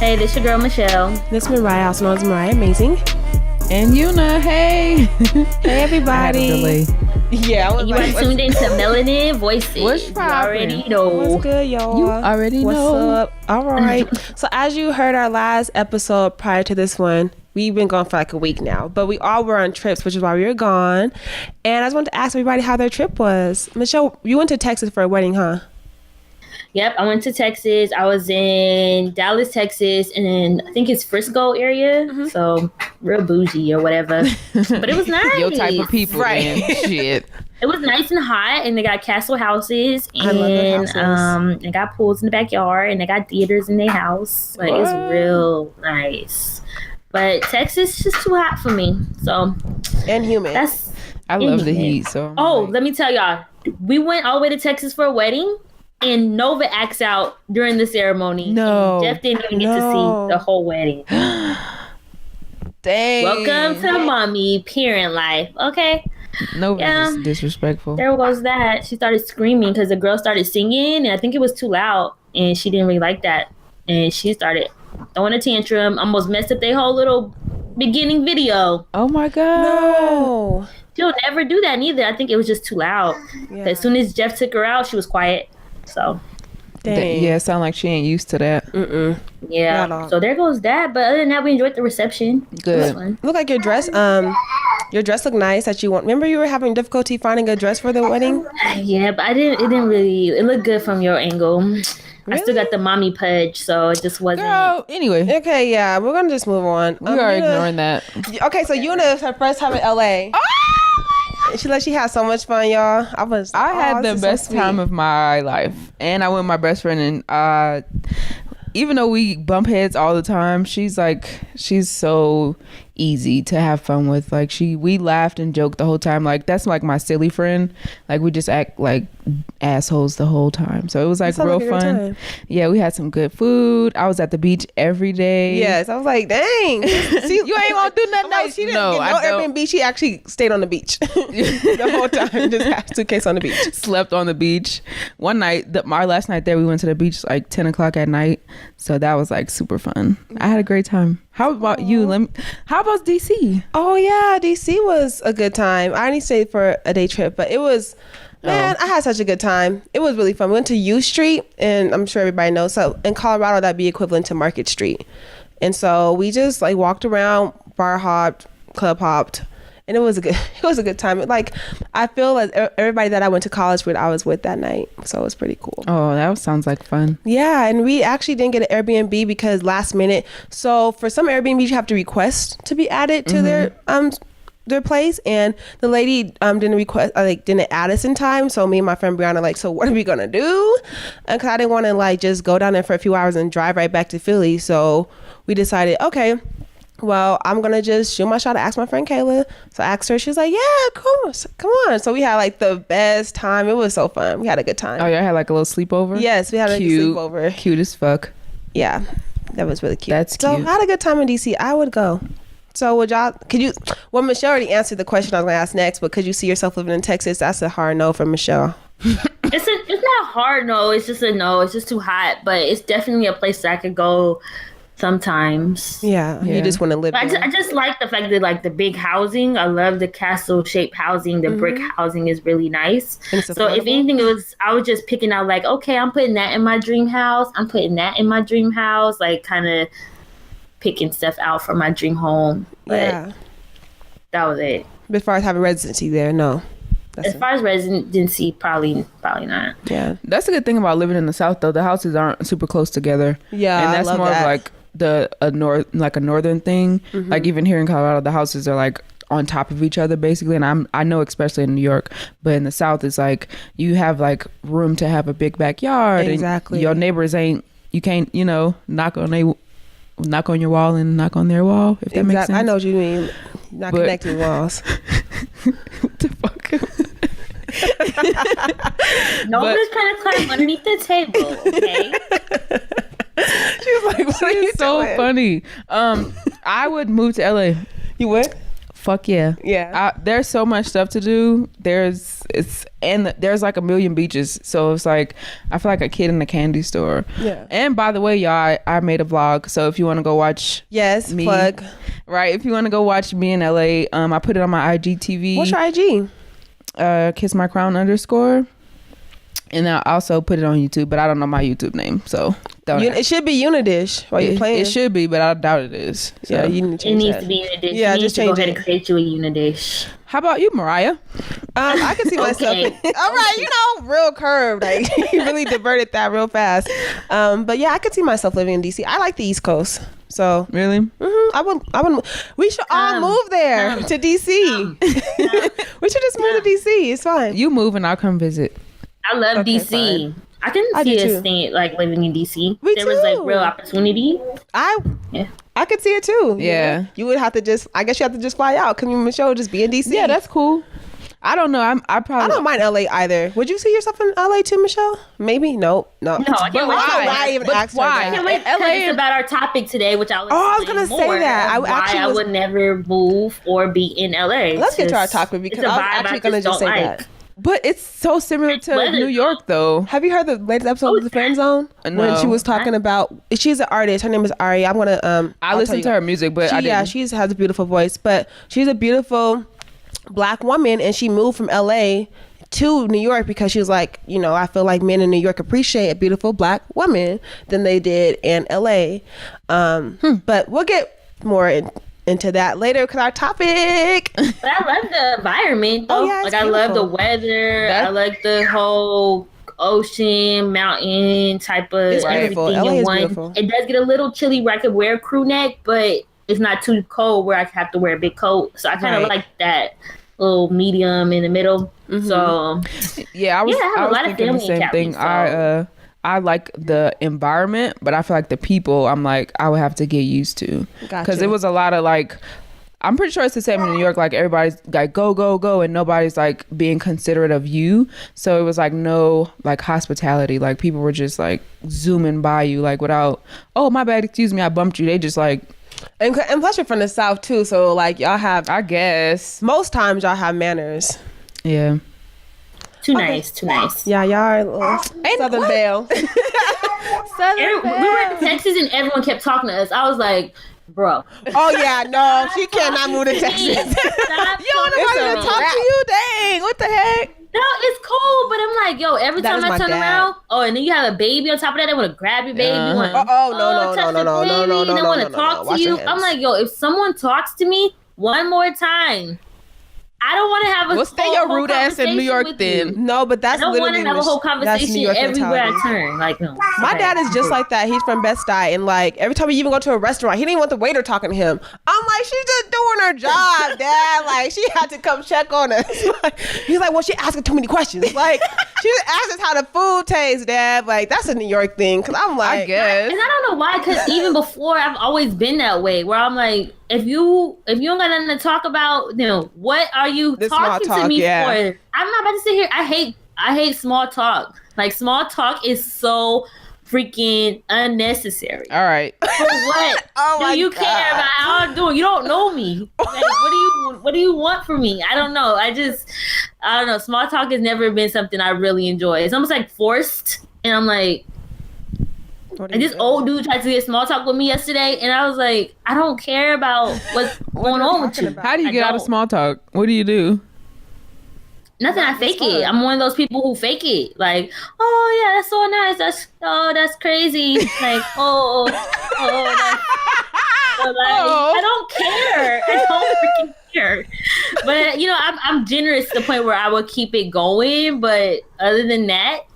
Hey, this your girl Michelle. This is Mariah, also known as Mariah Amazing. And Yuna, hey. Hey, everybody. I had a delay. Yeah, You are tuned into Melanin Voices. What's You poppin'? already know. What's good, y'all? You already What's know. up? All right. So as you heard our last episode prior to this one, we've been gone for like a week now, but we all were on trips, which is why we were gone. And I just wanted to ask everybody how their trip was. Michelle, you went to Texas for a wedding, huh? Yep, I went to Texas. I was in Dallas, Texas, and I think it's Frisco area. So real bougie or whatever. But it was nice. Your type of people, Right. man. Shit. It was nice and hot, and they got castle houses, I love the houses. they got pools in the backyard, and they got theaters in their house. Like it's real nice. But Texas is just too hot for me. So And humid. I love the heat, so. Let me tell y'all, we went all the way to Texas for a wedding, and Nova acts out during the ceremony. No. And Jeff didn't even get to see the whole wedding. Dang. Welcome to mommy parent life. Okay. No, Yeah. disrespectful. There was that. She started screaming because the girl started singing, and I think it was too loud, and she didn't really like that. And she started throwing a tantrum, almost messed up their whole little beginning video. Oh my God. No. She'll never do that neither. I think it was just too loud. Yeah. As soon as Jeff took her out, she was quiet. So, Dang. Yeah, it sound like she ain't used to that. yeah. Not all. So there goes that. But other than that, we enjoyed the reception. It was Good. fun. Look like your dress looked nice that you want. Remember you were having difficulty finding a dress for the wedding? Yeah, but it didn't really, it looked good from your angle. I still got the mommy pudge, so it just wasn't. Girl, anyway. Okay, yeah, we're gonna just move on. We are ignoring that. Okay, so Yuna is her first time in LA. She had so much fun, y'all. I had the best time of my life, and I went with my best friend, and even though we bump heads all the time, she's so easy to have fun with. Like we laughed and joked the whole time. Like that's like my silly friend. Like we just act like assholes the whole time. So it was like real fun. Yeah, we had some good food. I was at the beach every day. Yes, I was like, dang. See, you ain't gonna do nothing else. She didn't get no Airbnb. She actually stayed on the beach the whole time. Just had a suitcase on the beach. Slept on the beach. One night, our last night there, we went to the beach like 10 o'clock at night. So that was like super fun. I had a great time. How about you? How about DC? Oh yeah, DC was a good time. I only stayed for a day trip, but it was, man, I had such a good time. It was really fun. We went to U Street, and I'm sure everybody knows. So in Colorado, that'd be equivalent to Market Street. And so we just like walked around, bar hopped, club hopped, and it was a good time. Like I feel like everybody that I went to college with, I was with that night. So it was pretty cool. Oh, that sounds like fun. Yeah, and we actually didn't get an Airbnb because last minute. So for some Airbnbs, you have to request to be added to their place, and the lady didn't add us in time. So me and my friend Brianna so what are we gonna do? And because I didn't want to just go down there for a few hours and drive right back to Philly, so we decided, okay, well, I'm gonna just shoot my shot. I asked my friend Kayla. So I asked her. She was like, yeah, come on. So we had the best time. It was so fun. We had a good time. Oh, y'all had a little sleepover? Yes, we had a sleepover. Cute as fuck. Yeah, that was really cute. That's so cute. I had a good time in DC. I would go. So Michelle already answered the question I was gonna ask next, but could you see yourself living in Texas? That's a hard no from Michelle. It's not hard, no. It's just a no. It's just too hot, but it's definitely a place that I could go sometimes. Yeah. You just want to live there. I just like the fact that the big housing. I love the castle shaped housing. The brick housing is really nice. So if anything, I was just picking out okay, I'm putting that in my dream house. I'm putting that in my dream house. Kind of picking stuff out for my dream home. But that was it. But as far as having residency there, no. As far as residency, probably not. Yeah. That's a good thing about living in the South, though. The houses aren't super close together. Yeah, and that's I love more that. of a northern thing. Like even here in Colorado, the houses are on top of each other basically, and I know especially in New York, but in the South it's you have room to have a big backyard. Exactly. And your neighbors you can't knock on your wall and knock on their wall, if that makes sense. I know what you mean. Not connecting walls. What the fuck? Nobody's trying to climb underneath the table, okay? She was like, what are you so doing? funny. I would move to LA. You would? Fuck yeah. Yeah. There's so much stuff to do. There's like a million beaches. So it's like, I feel like a kid in a candy store. Yeah. And by the way, y'all, I made a vlog. So if you want to go watch me, plug. Right. If you want to go watch me in LA, I put it on my IGTV. What's your IG? Kiss My Crown _. And I also put it on YouTube, but I don't know my YouTube name, so it should be Unidish while you're playing. It should be, but I doubt it is. So. Yeah, you need to change it needs to be Unidish. Yeah, you just need to change go ahead it. and create you a Unidish. How about you, Mariah? I can see myself. All right, real curved. Like you really diverted that real fast. But yeah, I could see myself living in DC. I like the East Coast. So really, I would. We should all move there to DC. We should just move to DC. It's fine. You move and I'll come visit. I love DC. Fine. I didn't see us staying like living in DC. There was like real opportunity. I could see it too. Yeah. You would have to I guess you have to just fly out. Can you, Michelle, just be in DC? Yeah, that's cool. I don't know. I don't mind LA either. Would you see yourself in LA too, Michelle? Maybe. No. I can't wait. Why even ask why? I can't wait. LA is about our topic today, which I was gonna say that. I would never move or be in LA. Let's get to our topic because I was actually gonna just say that. But it's so similar to New York, though. Have you heard the latest episode of The Friend Zone? No. When she was talking about, she's an artist. Her name is Ari. I'm gonna I listen to her music, but I didn't. Yeah, she has a beautiful voice, but she's a beautiful Black woman, and she moved from LA to New York because she was like, I feel like men in New York appreciate a beautiful Black woman than they did in LA. But we'll get more into that later because our topic. But I love the environment though. I love the weather. I like the whole ocean, mountain type of everything LA in one. Beautiful. It does get a little chilly where I could wear a crew neck, but it's not too cold where I have to wear a big coat. So I kind of like that little medium in the middle. Mm-hmm. So yeah, I was thinking the same thing. So. I like the environment, but I feel like the people, I'm like, I would have to get used to. Because it was a lot of like, I'm pretty sure it's the same in New York. Like everybody's like, go, go, go. And nobody's like being considerate of you. So it was like no like hospitality. Like people were just like zooming by you like without, oh, my bad, excuse me, I bumped you. They just like. And plus you're from the South too. So like y'all have, I guess. Most times y'all have manners. Yeah. Too nice. Yeah, y'all are a little Southern Belle. We were in Texas and everyone kept talking to us. I was like, bro. Oh yeah, no, she cannot move to Texas. You don't know how to talk to you? Dang, what the heck? No, it's cool, but I'm like, yo, every time I turn around, and then you have a baby on top of that, they want to grab your baby. No, they want to talk to you. I'm like, yo, if someone talks to me one more time, I don't want to have a well, stay your rude ass in New York then. No, but that's literally. I don't want to have a whole conversation everywhere I turn. Like, no. My dad is just like that. He's from Bed-Stuy, and like every time we even go to a restaurant, he didn't want the waiter talking to him. I'm like, she's just doing her job, Dad. Like she had to come check on us. He's like, well, she asking too many questions. Like she just asked us how the food tastes, Dad. Like that's a New York thing. Cause I'm like, I guess, and I don't know why. Cause even before, I've always been that way. Where I'm like, if you don't got nothing to talk about, what are you talking to me for? I'm not about to sit here. I hate small talk. Like small talk is so freaking unnecessary. All right. For what? Do you care about how I'm doing? You don't know me. Like, what do you want from me? I don't know. I don't know. Small talk has never been something I really enjoy. It's almost like forced, and I'm like. And this old dude tried to get small talk with me yesterday, and I was like, I don't care about what's going on with you. How do you get out of small talk? What do you do? Nothing. I fake it. I'm one of those people who fake it. Like, oh yeah, that's so nice. That's crazy. Like, that's so I don't care. I don't freaking care. But I'm generous to the point where I will keep it going. But other than that.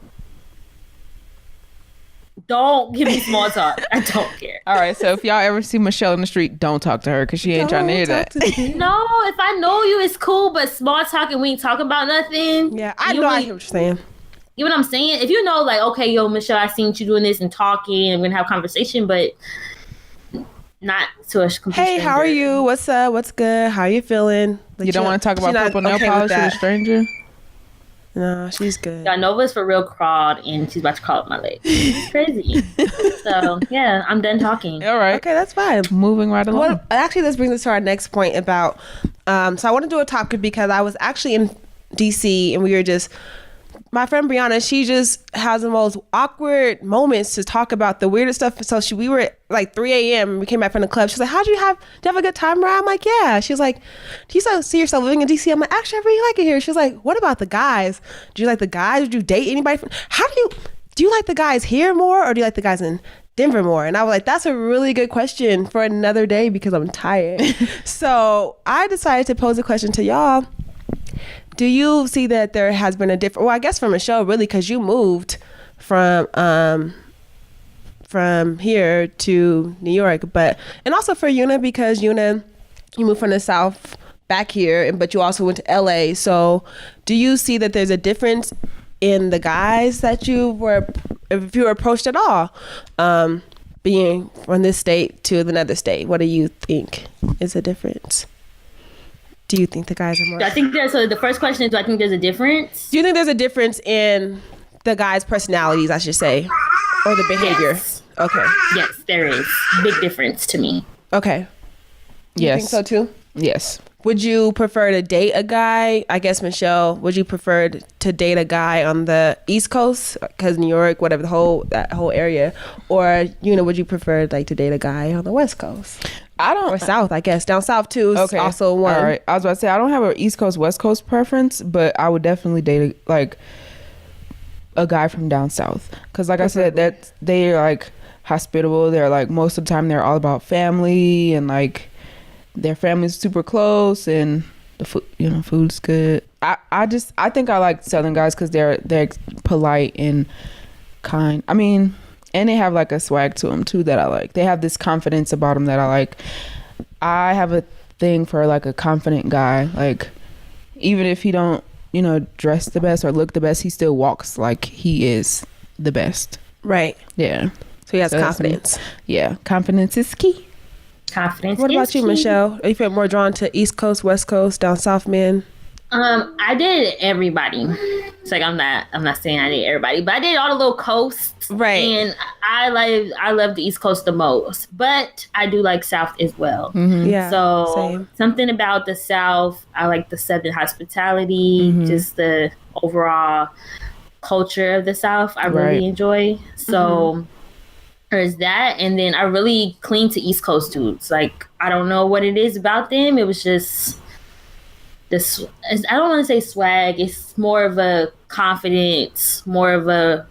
Don't give me small talk. I don't care. All right, so if y'all ever see Michelle in the street, don't talk to her because she ain't trying to hear that. No, if I know you, it's cool, but small talk and we ain't talking about nothing. Yeah, I know. I hear what you're saying. You know what I'm saying? If you know, like, okay, yo, Michelle, I seen you doing this and talking, I'm gonna have a conversation, but not to a complete Hey, stranger. how are you? What's up? What's good? How are you feeling? You don't want to talk about purple nail polish with a stranger? No, she's good. Yeah, Nova's for real crawled, and she's about to crawl up my leg. It's crazy. So, yeah, I'm done talking. All right. Okay, that's fine. Moving right along. Well, actually, this brings us to our next point about... so I want to do a topic because I was actually in DC, and we were just... My friend Brianna, she just has the most awkward moments to talk about the weirdest stuff. So we were at like 3 a.m. and we came back from the club. She's like, do you have a good time, Mariah? I'm like, yeah. She's like, do you see yourself living in DC? I'm like, actually, I really like it here. She's like, what about the guys? Do you like the guys? Did you date anybody? Do you like the guys here more, or do you like the guys in Denver more? And I was like, that's a really good question for another day because I'm tired. So I decided to pose a question to y'all. Do you see that there has been a different, well, I guess from Michelle, really, because you moved from here to New York, and also for Una, because Una, you moved from the South back here, but you also went to LA. So do you see that there's a difference in the guys that if you were approached at all, being from this state to another state? What do you think is a difference? Do you think the guys are more... I think so the first question is, do I think there's a difference? Do you think there's a difference in the guys' personalities, I should say, or the behavior? Yes. Okay. Yes, there is. Big difference to me. Okay. You think so too? Yes. Would you prefer to date a guy? I guess, Michelle, would you prefer to date a guy on the East Coast, because New York, whatever, that whole area, or would you prefer like to date a guy on the West Coast? Or South, I guess. Down South too is also one. All right. I was about to say, I don't have an East Coast, West Coast preference, but I would definitely date a guy from down South, because like I said, that they're like hospitable. They're like, most of the time they're all about family, and like their family's super close, and the food, food's good. I think I like Southern guys because they're polite and kind. I mean, and they have like a swag to them too that I like. They have this confidence about them that I like. I have a thing for like a confident guy. Like, even if he don't, dress the best or look the best, he still walks like he is the best. Right. Yeah. So he has confidence. Yeah. Confidence is key. Confidence. What about you, key. Michelle? Are you feel more drawn to East Coast, West Coast, down South men? I did everybody. It's like I'm not saying I did everybody, but I did all the little coasts. Right. And I love the East Coast the most, but I do like South as well. Mm-hmm. Yeah. So same. Something about the South, I like the Southern hospitality, just the overall culture of the South. I really enjoy. So there's that, and then I really cling to East Coast dudes. Like, I don't know what it is about them. It was just this. I don't want to say swag. It's more of a confidence, more of a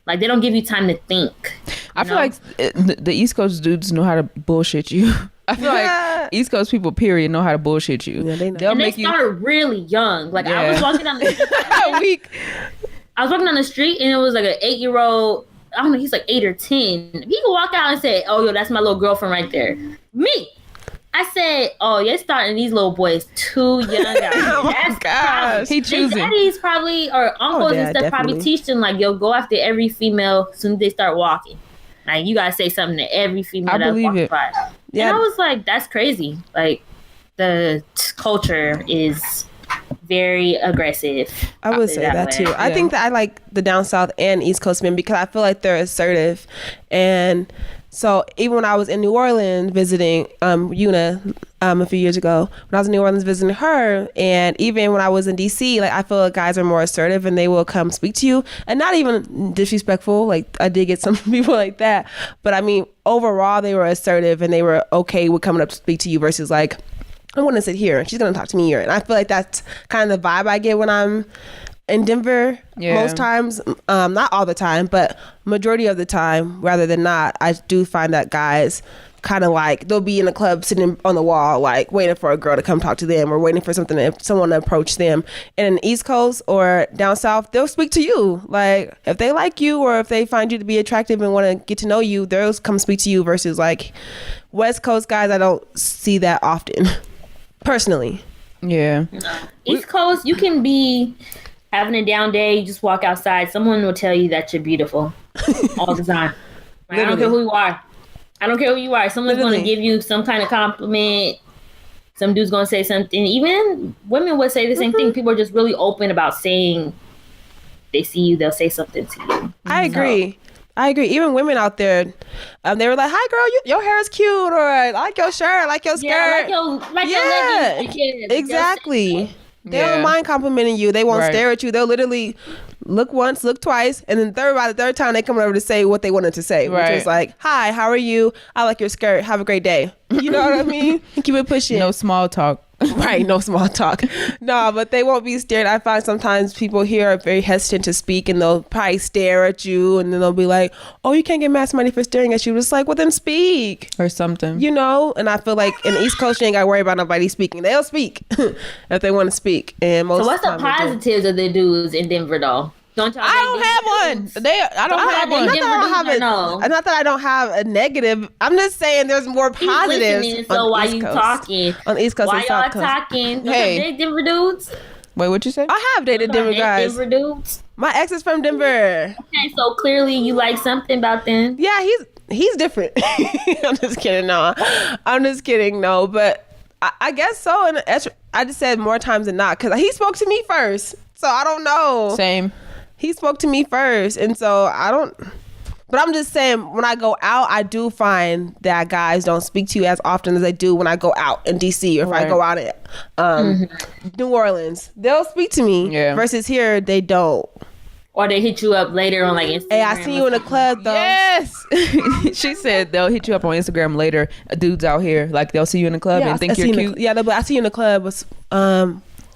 like they don't give you time to think. I feel like the East Coast dudes know how to bullshit you. I feel like East Coast people, period, know how to bullshit you. Yeah, they know. And they start really young. Like, I was walking down the street. I was walking down the street, and it was like an 8-year-old. I don't know, he's like 8 or 10. He could walk out and say, "Oh, yo, that's my little girlfriend right there." Me. I said, "Oh, you're starting these little boys too young." Oh my gosh. He choosing. Their daddies probably, or uncles and stuff, probably teach them, like, yo, go after every female as soon as they start walking. Like, you gotta say something to every female that's walking by. Yeah. And I was like, that's crazy. Like, the culture is very aggressive. I would say that too. I think that I like the down South and East Coast men because I feel like they're assertive. And so even when I was in New Orleans visiting Una a few years ago, when I was in New Orleans visiting her, and even when I was in DC, like, I feel like guys are more assertive and they will come speak to you, and not even disrespectful. Like, I did get some people like that, but I mean, overall they were assertive and they were okay with coming up to speak to you versus like, I want to sit here and she's going to talk to me here. And I feel like that's kind of the vibe I get when I'm in Denver most times. Not all the time, but majority of the time, rather than not, I do find that guys kind of like, they'll be in a club sitting on the wall, like waiting for a girl to come talk to them or waiting for someone to approach them. And in the East Coast or down South, they'll speak to you. Like, if they like you or if they find you to be attractive and want to get to know you, they'll come speak to you versus like West Coast guys. I don't see that often. Personally. Yeah. East Coast, you can be having a down day, you just walk outside, someone will tell you that you're beautiful all the time. Like, I don't care who you are. Someone's going to give you some kind of compliment. some dude's gonna say something. Even women would say the same thing. People are just really open about saying they see you, they'll say something to you. I agree. Even women out there, they were like, "Hi, girl, your hair is cute," or "I like your shirt, I like your skirt." Yeah, your leggings. Yeah, exactly. They don't mind complimenting you. They won't stare at you. They'll literally look once, look twice, and then by the third time they come over to say what they wanted to say, which is like, "Hi, how are you? I like your skirt. Have a great day." You know what I mean? Keep it pushing. No small talk. Right, no small talk. No, but they won't be stared. I find sometimes people here are very hesitant to speak, and they'll probably stare at you, and then they'll be like, "Oh, you can't get mad at somebody for staring at you." It's like, well, then speak or something, you know. And I feel like in the East Coast, you ain't got to worry about nobody speaking. They'll speak if they want to speak. And most. So what's the positives of the dudes in Denver, though? I don't have one. I don't have one. Not that I don't have a negative. I'm just saying there's more positives. So why you talking on the East Coast? Why y'all talking? Hey, Denver dudes. Wait, what'd you say? I have dated Denver guys. Denver dudes. My ex is from Denver. Okay, so clearly you like something about them. Yeah, he's different. I'm just kidding. No, but I guess so. And I just said more times than not because he spoke to me first. So I don't know. Same. He spoke to me first, and so I don't. But I'm just saying, when I go out, I do find that guys don't speak to you as often as they do when I go out in DC or if I go out in New Orleans. They'll speak to me. Yeah. Versus here, they don't. Or they hit you up later on like Instagram. Hey, I see you in the club though. Yes. She said they'll hit you up on Instagram later. Dudes out here, like they'll see you in the club and think you're cute. But I see you in the club.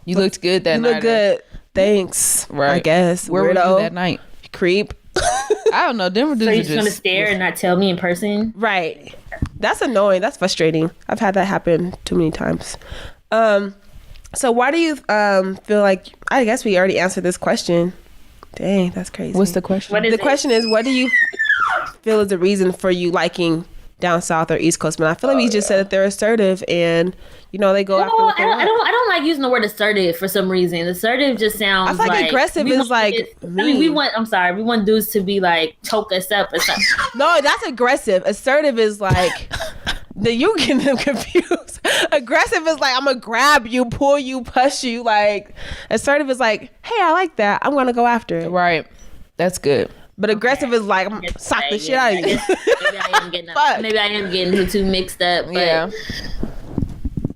You looked good that night. You look good. Thanks. Right. I guess. Where were you that night? Creep. I don't know. Denver dudes so you're just gonna stare and not tell me in person? Right. That's annoying. That's frustrating. I've had that happen too many times. So why do you feel like? I guess we already answered this question. Dang, that's crazy. What's the question? The question is, what do you feel is the reason for you liking down south or East Coast men? I feel like we just said that they're assertive and they go after what they want. I don't like using the word assertive for some reason. Assertive just sounds. I feel like aggressive is like. We want dudes to be like choke us up or something. No, that's aggressive. Assertive is like. You get them confused. Aggressive is like I'm gonna grab you, pull you, push you. Like assertive is like, hey, I like that. I'm gonna go after it. Right. That's good. But aggressive is like I'm sock the shit out of you. Maybe I am getting too mixed up. But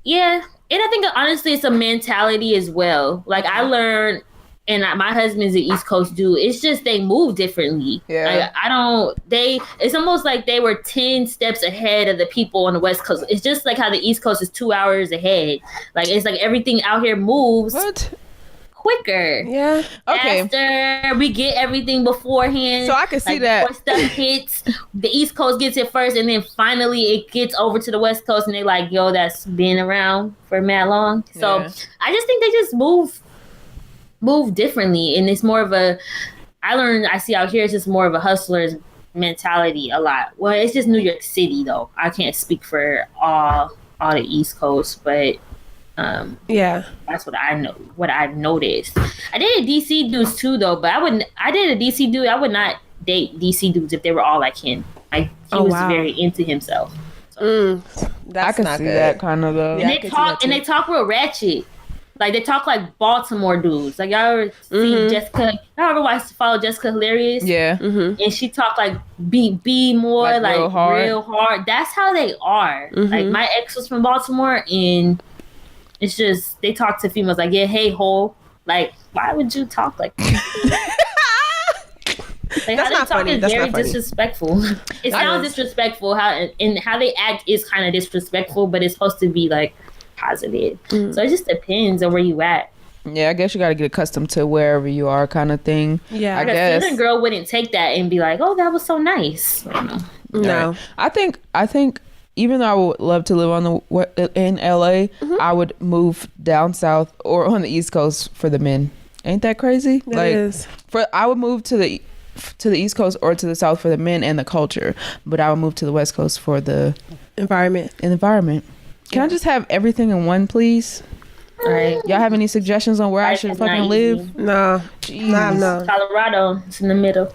yeah. And I think honestly it's a mentality as well. Like I learned. And my husband's an East Coast dude. It's just they move differently. Yeah. Like, it's almost like they were 10 steps ahead of the people on the West Coast. It's just like how the East Coast is 2 hours ahead. Like, it's like everything out here moves quicker. Yeah. Okay. Faster. We get everything beforehand. So I can see that. Before stuff hits, the East Coast gets it first, and then finally it gets over to the West Coast, and they like, yo, that's been around for mad long. So I just think they just move differently, and it's more of I see out here it's just more of a hustler's mentality a lot. Well, it's just New York City though. I can't speak for all the East Coast, but that's what I know. What I've noticed. I dated DC dudes too though, but I dated a DC dude. I would not date DC dudes if they were all like him. Like he was very into himself. So. That's I can see that kind of though. And they talk real ratchet. Like, they talk like Baltimore dudes. Like, y'all ever see Jessica? Y'all ever follow Jessica Hilarious? Yeah. Mm-hmm. And she talk like be more like real hard. That's how they are. Mm-hmm. Like, my ex was from Baltimore, and it's just, they talk to females like, yeah, hey, ho. Like, why would you talk like that? Like, how they talk is very disrespectful. It sounds disrespectful. How they act is kind of disrespectful, but it's supposed to be like, positive. So it just depends on where you at. Yeah, I guess you got to get accustomed to wherever you are, kind of thing. Yeah, I guess. A girl wouldn't take that and be like, "Oh, that was so nice." I don't know. No, I think even though I would love to live in LA, I would move down south or on the East Coast for the men. Ain't that crazy? It is. I would move to the East Coast or to the South for the men and the culture, but I would move to the West Coast for the environment. Can I just have everything in one, please? All right. Y'all have any suggestions on where I should fucking live? No. No. Colorado. It's in the middle.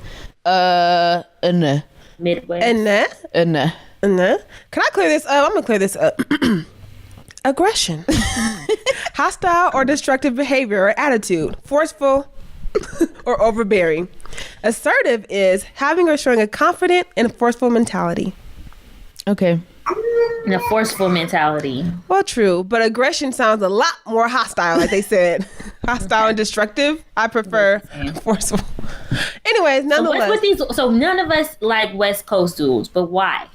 Midwest. Can I clear this up? I'm gonna clear this up. Aggression. Hostile or destructive behavior or attitude. Forceful or overbearing. Assertive is having or showing a confident and forceful mentality. Okay. And a forceful mentality. Well, true, but aggression sounds a lot more hostile, like they said. Hostile and destructive. I prefer forceful. Anyways, nonetheless. So none of us like West Coast dudes, but why?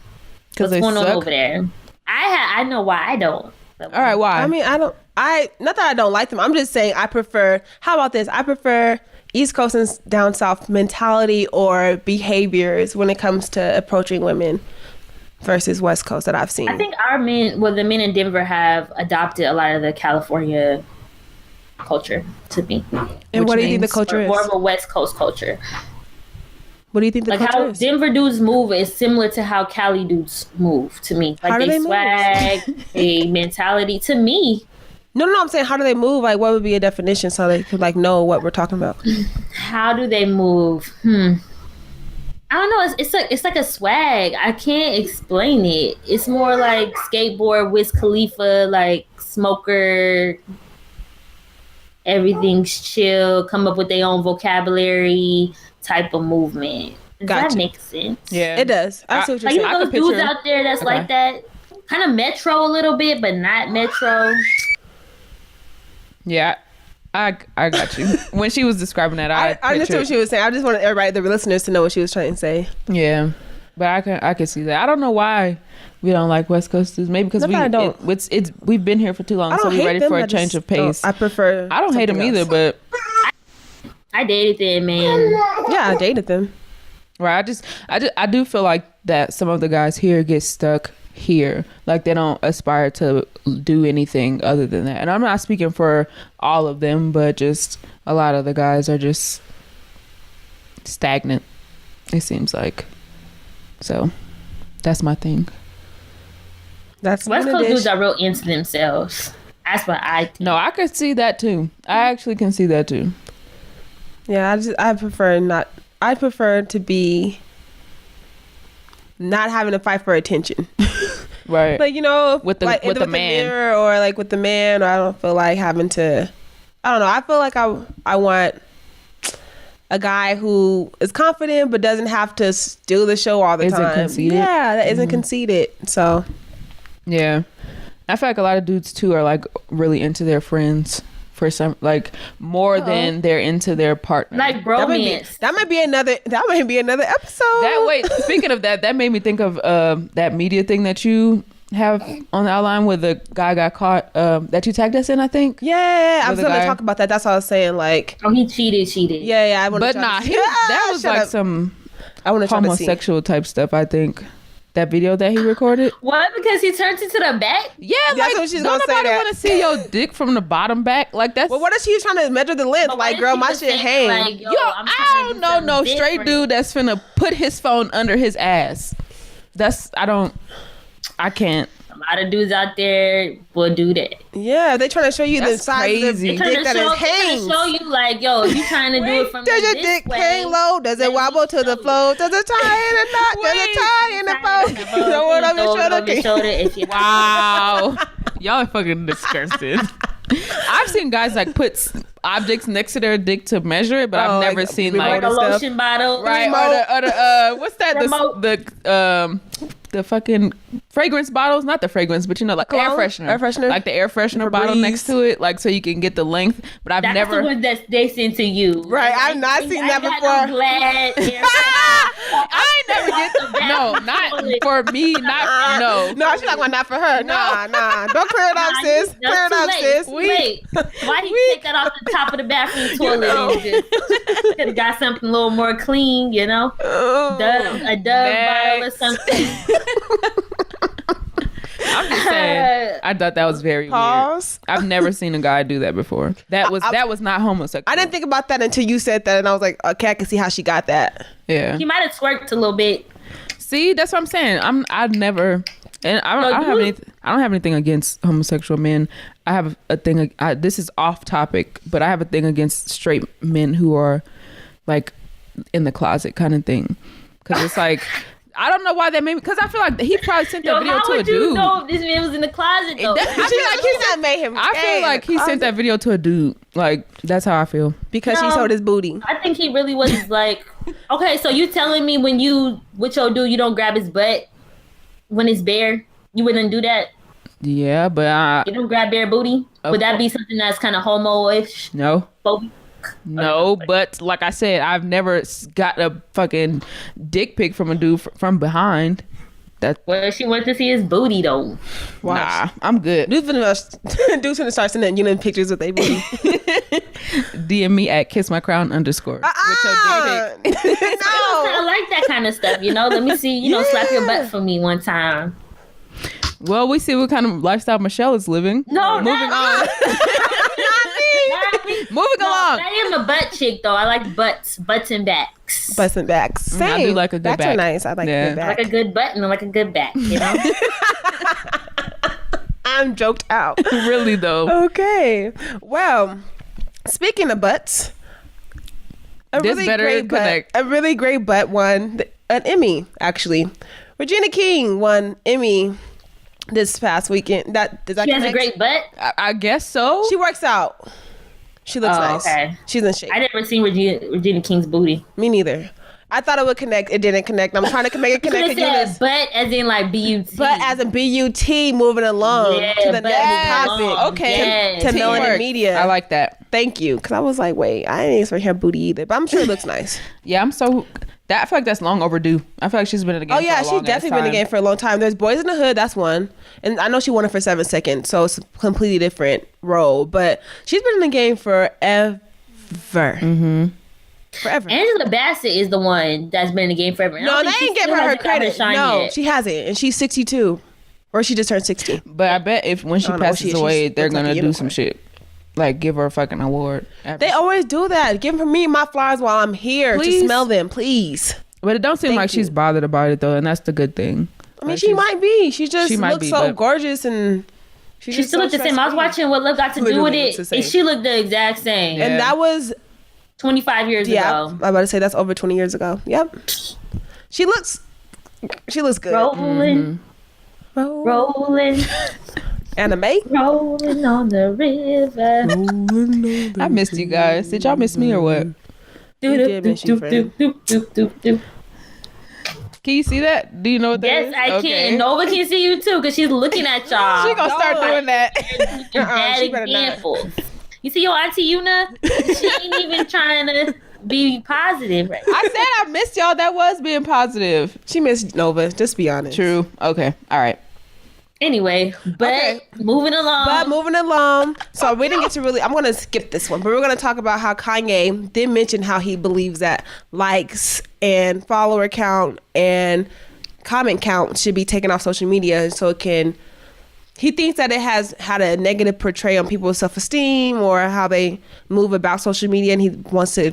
What's going on over there? I know why I don't. All right, why? I mean, not that I don't like them. I'm just saying I prefer, how about this? I prefer East Coast and down South mentality or behaviors when it comes to approaching women versus West Coast that I've seen. I think the men in Denver have adopted a lot of the California culture to me. And what do you think the culture is? More of a West Coast culture. What do you think the culture is? How Denver dudes move is similar to how Cali dudes move to me. Like they swag, a mentality to me. No, I'm saying how do they move? Like what would be a definition so they could like know what we're talking about? How do they move? I don't know. It's like a swag. I can't explain it. It's more like skateboard, Wiz Khalifa, like smoker. Everything's chill. Come up with their own vocabulary type of movement. Does that make sense? Yeah, it does. I see what you're saying. Those dudes out there that's like that, kind of metro a little bit, but not metro. Yeah. I got you. When she was describing that, I understood what she was saying. I just wanted everybody, the listeners, to know what she was trying to say. Yeah, but I can see that. I don't know why we don't like West Coasters. Maybe because we've been here for too long, so we're ready for a change of pace. I don't hate them either, but I dated them, man. Yeah, I dated them. Right. I do feel like that some of the guys here get stuck here, like they don't aspire to do anything other than that. And I'm not speaking for all of them, but just a lot of the guys are just stagnant, it seems like. So that's my thing. West Coast dudes are real into themselves. That's what I think. No, I could see that too. I actually can see that too. Yeah, I prefer to be not having to fight for attention. Right. Like, you know, with the man mirror or like with the man, or I don't feel like having to, I don't know. I feel like I want a guy who is confident but doesn't have to steal the show all the time. Conceited. Yeah, that isn't conceited. So yeah, I feel like a lot of dudes too are like really into their friends for some, like more than they're into their partner. Like bromance. That might be another episode. Speaking of that made me think of that media thing that you have on the outline where the guy got caught, that you tagged us in, I think. Yeah, I was going to talk about that. That's what I was saying. Like, he cheated. Yeah. But nah, that was like some homosexual type stuff, I think. That video that he recorded. What? Because he turned it to the back? Yeah, that's what she's gonna say. Nobody want to see your dick from the bottom back. Like that's. Well, what if she's trying to measure the length? Like, girl, my shit hang. Like, I don't know no straight dude that's finna put his phone under his ass. I can't. A lot of dudes out there will do that. Yeah, they trying to show you the size of the dick that is hanging. Show you like, yo, if you trying to do it from does your dick hang low? Does it wobble to the floor? Does it tie in or not? Does it tie in the floor? Throw it on your shoulder. Wow, y'all are fucking disgusting. I've seen guys like put objects next to their dick to measure it, but I've never seen like a lotion bottle, right? Or the what's that? The fucking fragrance bottles, not the fragrance, but you know, like air freshener, like the air freshener bottle next to it, like so you can get the length. But that's never the one that they sent to you, right? I've not seen that before. I ain't never get no, not for me, no. She's like, not for her. Nah. Don't clear it up, sis. Clear it up, sis. Wait, why did you take that off the top of the bathroom toilet and just could have got something a little more clean, you know? A Dove bottle or something. I'm just saying, I thought that was very weird. I've never seen a guy do that before. That was not homosexual. I didn't think about that until you said that, and I was like, okay, I can see how she got that. Yeah, he might have twerked a little bit. See, that's what I'm saying. I've never, and I don't have anything against homosexual men. I have a thing. This is off topic, but I have a thing against straight men who are like in the closet kind of thing, because it's like. I don't know why that made me, because I feel like he probably sent that video to a dude. How would you know if this man was in the closet though? I feel like he sent that video to a dude. Like, that's how I feel. Because he showed his booty. I think he really was like, okay, so you telling me when you with your dude, you don't grab his butt when it's bare? You wouldn't do that? Yeah, but you don't grab bare booty? Would that be something that's kind of homo-ish? No. Phobic? No, but like I said, I've never got a fucking dick pic from a dude from behind. Well, she wants to see his booty though. Watch. Nah, I'm good. Dude's gonna start sending you pictures of their booty. DM me at kissmycrown_ with your dick pic. No, I like that kind of stuff. Let me see. Slap your butt for me one time. Well, we see what kind of lifestyle Michelle is living. No, moving on. Moving along. I am a butt chick though. I like butts and backs. Butts and backs. Same. I do like a good backs back. Are nice. I like a good back. I like a good butt and I like a good back. I'm joked out. Really though. Okay. Well, speaking of butts, a really great butt won an Emmy. Actually, Regina King won Emmy this past weekend. She has a great butt. I guess so. She works out. She looks nice. Okay. She's in shape. I never seen Regina King's booty. Me neither. I thought it would connect. It didn't connect. I'm trying to make it connect. But as in like B-U-T. But as in B-U-T, moving along to the next topic. Okay. To Melanin Media. I like that. Thank you. Because I was like, wait, I didn't expect her booty either. But I'm sure it looks nice. Yeah, I feel like that's long overdue. I feel like she's been in the game for a long time. Oh yeah, she's definitely been in the game for a long time. There's Boys in the Hood, that's one. And I know she won it for 7 seconds, so it's a completely different role. But she's been in the game forever. Mm-hmm. Forever. Angela Bassett is the one that's been in the game forever. No, they ain't give her credit. No, she hasn't. And she's 62. Or she just turned 60. But I bet when she passes away, they're going to do some shit. Like, give her a fucking award. They always do that. Give me my flowers while I'm here to smell them, please. But it don't seem like she's bothered about it, though, and that's the good thing. I mean, she might be. She just looks so gorgeous, and she still looked the same. I was watching What Love Got to Do with It, and she looked the exact same. Yeah. And that was 25 years ago. I'm about to say that's over 20 years ago. Yep. She looks good. Rolling. Anime? Rolling on the river. I missed you guys. Did y'all miss me or what? You did miss you, friend. Can you see that? Do you know what that is? Yes, I can. Nova can see you too because she's looking at y'all. She gonna start doing that. Bad example. You see your auntie Una? She ain't even trying to be positive. Right? I said I missed y'all. That was being positive. She missed Nova. Just be honest. True. Okay. All right. Anyway, moving along. So we didn't get to really, I'm going to skip this one, but we're going to talk about how Kanye did mention how he believes that likes and follower count and comment count should be taken off social media so he thinks that it has had a negative portrayal on people's self-esteem or how they move about social media, and he wants to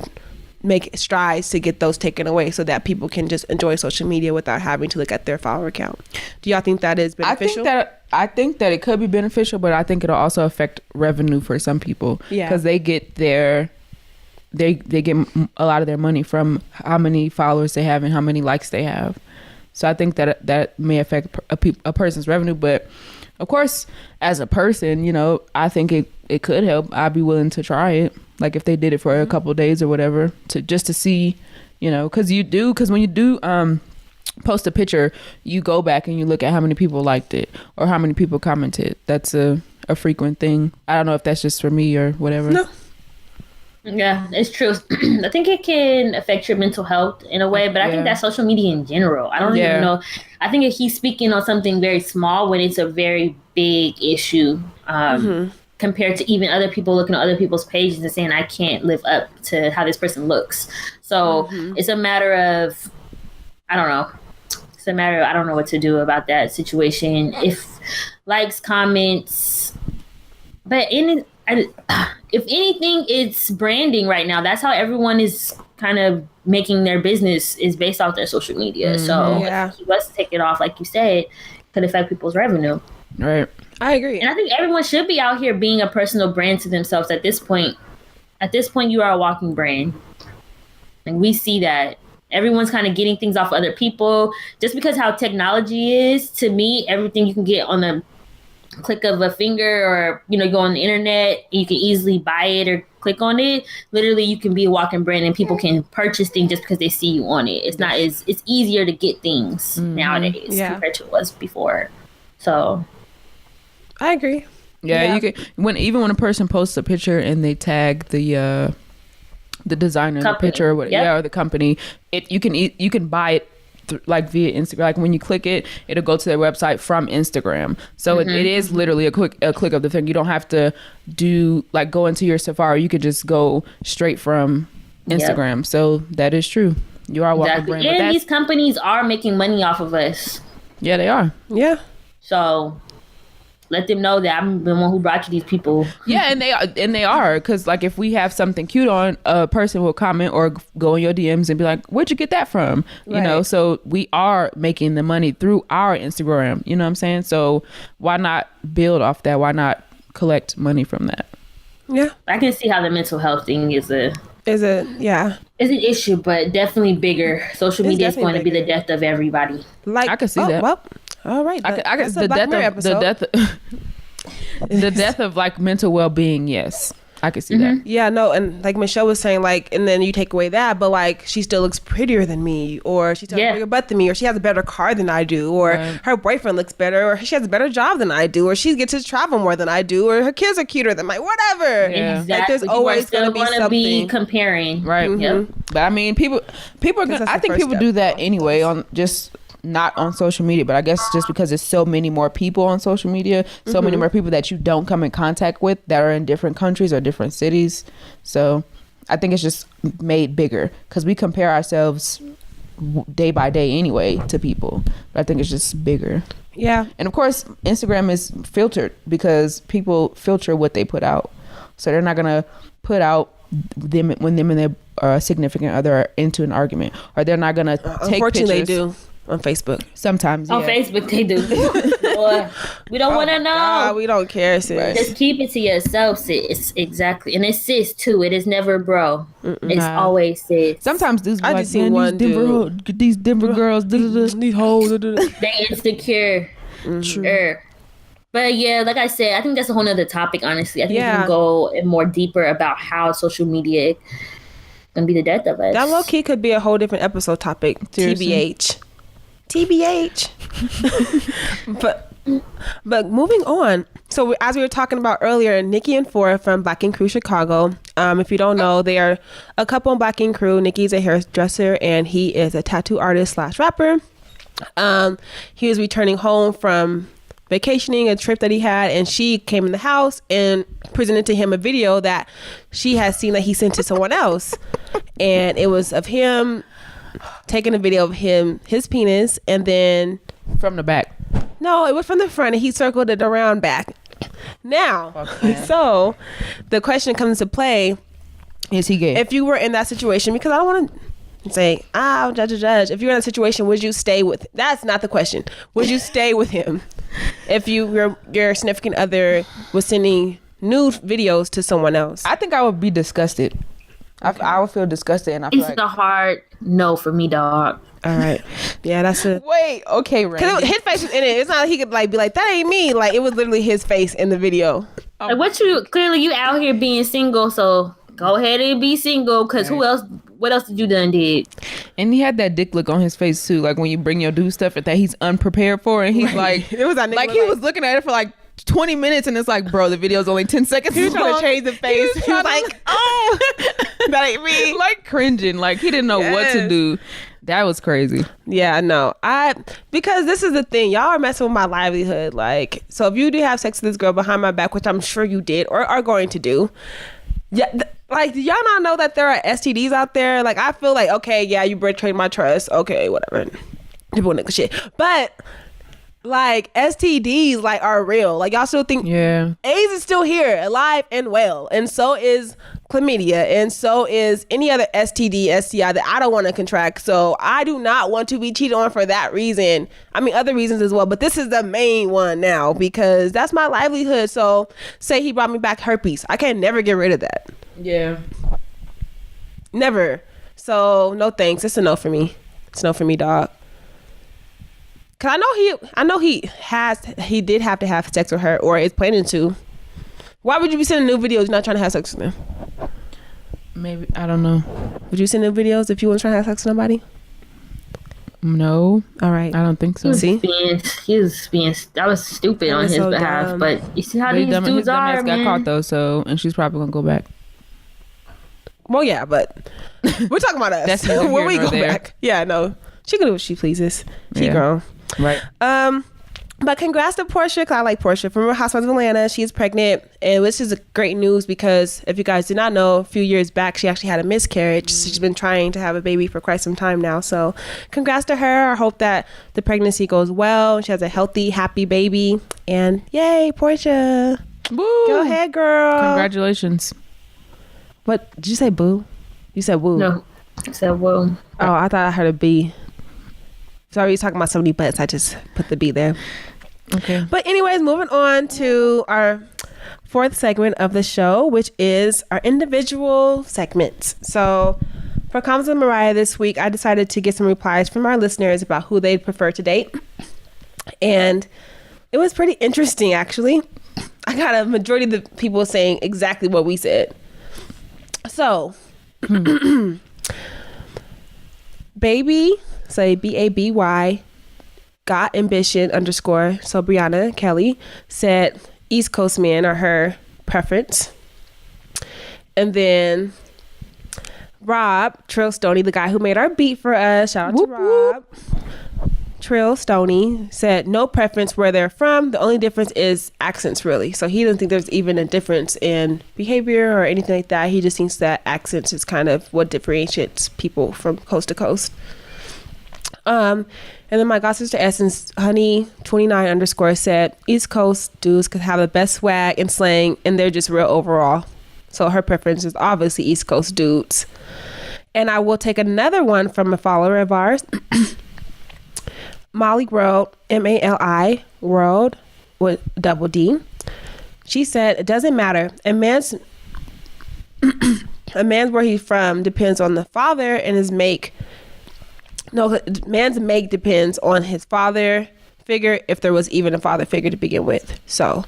make strides to get those taken away so that people can just enjoy social media without having to look at their follower count. Do y'all think that is beneficial? I think that it could be beneficial, but I think it'll also affect revenue for some people. Yeah, because they get they get a lot of their money from how many followers they have and how many likes they have. So I think that may affect a person's revenue, but of course, as a person, I think it could help. I'd be willing to try it. Like if they did it for a couple of days or whatever, to see, because when you do post a picture, you go back and you look at how many people liked it or how many people commented. That's a frequent thing. I don't know if that's just for me or whatever. No. Yeah, it's true. I think it can affect your mental health in a way, but I think that's social media in general. I don't even know. I think he's speaking on something very small when it's a very big issue. Compared to even other people looking at other people's pages and saying, I can't live up to how this person looks. So it's a matter of, I don't know. I don't know what to do about that situation. If likes, comments, but if anything, it's branding right now. That's how everyone is kind of making their business is based off their social media. So if he was to take it off, like you said, it could affect people's revenue. Right. I agree. And I think everyone should be out here being a personal brand to themselves at this point. At this point, you are a walking brand. And we see that. Everyone's kind of getting things off other people. Just because how technology is, to me, everything you can get on a click of a finger, or you go on the internet, you can easily buy it or click on it. Literally, you can be a walking brand, and people can purchase things just because they see you on it. It's easier to get things nowadays compared to it was before. So I agree. Yeah, you can even when a person posts a picture and they tag the designer, the picture, or or the company, you can buy it like via Instagram. Like when you click it, it'll go to their website from Instagram. So it is literally a click of the thing. You don't have to go into your Safari. You could just go straight from Instagram. So that is true. You are walking brand. And these companies are making money off of us. Yeah, they are. Yeah. So let them know that I'm the one who brought you these people. Yeah, and they are, because like if we have something cute on, a person will comment or go in your DMs and be like, "Where'd you get that from?" Right. You know, so we are making the money through our Instagram. You know what I'm saying? So why not build off that? Why not collect money from that? Yeah, I can see how the mental health thing is an issue, but definitely bigger. Social media is going to be the death of everybody. Like I can see that. Well, all right. The death of like mental well-being. Yes, I can see that. Yeah, no, and like Michelle was saying, like, and then you take away that, but like she still looks prettier than me, or she has a bigger butt than me, or she has a better car than I do, or her boyfriend looks better, or she has a better job than I do, or she gets to travel more than I do, or her kids are cuter than mine. Whatever. Yeah. Exactly. Like, there's always going to be comparing, right? Yep. But I mean, people are gonna. I think people do that anyway on just. Not on social media, but I guess just because there's so many more people on social media, so many more people that you don't come in contact with that are in different countries or different cities. So I think it's just made bigger because we compare ourselves day by day anyway to people. But I think it's just bigger. Yeah. And of course, Instagram is filtered because people filter what they put out. So they're not going to put out them and their significant other are into an argument, or they're not going to take Unfortunately, pictures. they do. On Facebook. Sometimes, on Facebook they do. Boy, we don't want to know. God, we don't care, sis. Just keep it to yourself, sis. Exactly. And it's sis too. It is never bro. It's always sis. Sometimes this I just seen one these Denver girls, these hoes, they insecure. True. But yeah, like I said, I think that's a whole nother topic, honestly. I think we can go in more deeper about how social media can be the death of us. That low key could be a whole different episode topic. Seriously. TBH. But moving on. So as we were talking about earlier, Nikki and Ford from Black Ink Crew Chicago. If you don't know, they are a couple on Black Ink Crew. Nikki's a hairdresser and he is a tattoo artist / rapper. He was returning home from vacationing, a trip that he had, and she came in the house and presented to him a video that she had seen that he sent to someone else, and it was of him taking a video of his penis, and then from the back. No, it was from the front, and he circled it around back. Now, so the question comes into play: is he gay? If you were in that situation, because I don't want to say, judge. If you're in that situation, would you stay with? That's not the question. Would you stay with him if your significant other was sending nude videos to someone else? I think I would be disgusted. Okay. I would feel disgusted, and I feel it's a hard no for me, dog. All right, yeah, that's a wait. Okay, Randy. Because his face was in it. It's not like he could like be like, that ain't me. Like it was literally his face in the video. Like clearly you out here being single, so go ahead and be single. Because what else did you done did? And he had that dick look on his face too, like when you bring your dude stuff that he's unprepared for, and he's like, it was like he was looking at it for like 20 minutes, and it's like, bro, the video's only 10 seconds. He was trying to change the face. He was like, oh, that ain't me. Like cringing, like he didn't know what to do. That was crazy. Yeah, no, because this is the thing, y'all are messing with my livelihood. Like, so if you do have sex with this girl behind my back, which I'm sure you did or are going to do, like, do y'all not know that there are STDs out there? Like, I feel like, okay, yeah, you betrayed my trust. Okay, whatever. People nigga shit, but like STDs like are real. Like y'all still think AIDS is still here, alive and well, and so is chlamydia, and so is any other STD, STI that I don't want to contract. So I do not want to be cheated on for that reason. I mean, other reasons as well, but this is the main one now because that's my livelihood. So say he brought me back herpes, I can never get rid of that. Yeah. Never. So no thanks. It's a no for me. It's a no for me, dog. Cause I know he did have to have sex with her or is planning to. Why would you be sending new videos not trying to have sex with them? Maybe, I don't know. Would you send new videos if you weren't trying to have sex with somebody? No. All right. I don't think so. That was stupid on his behalf. Dumb. But you see how these dudes are, man. Got caught though, so, and she's probably gonna go back. Well, yeah, but we're talking about us. That's when we go back. Yeah, no. She can do what she pleases. She grown. Right. But congrats to Portia, because I like Portia from Real Housewives of Atlanta. She's pregnant, and which is great news because if you guys did not know, a few years back she actually had a miscarriage. She's been trying to have a baby for quite some time now. So congrats to her. I hope that the pregnancy goes well. She has a healthy, happy baby. And yay, Portia. Woo. Go ahead, girl. Congratulations. What did you say, boo? You said woo. No, I said woo. Oh, I thought I heard a B. Sorry, you're talking about so many butts. I just put the B there. Okay. But anyways, moving on to our fourth segment of the show, which is our individual segments. So for Comments with Mariah this week, I decided to get some replies from our listeners about who they'd prefer to date. And it was pretty interesting, actually. I got a majority of the people saying exactly what we said. So, baby, say BABY, got ambition _ so Brianna Kelly said East Coast men are her preference. And then Rob Trill Stoney, the guy who made our beat for us, shout out to Rob. Trill Stoney said no preference where they're from, the only difference is accents, really. So he doesn't think there's even a difference in behavior or anything like that. He just thinks that accents is kind of what differentiates people from coast to coast. And then my god sister Essence Honey 29 _ said East Coast dudes could have the best swag and slang, and they're just real overall. So her preference is obviously East Coast dudes. And I will take another one from a follower of ours, Molly World, MALI World with double D. She said it doesn't matter. A man's where he's from depends on the father and his make. No, man's make depends on his father figure, if there was even a father figure to begin with. So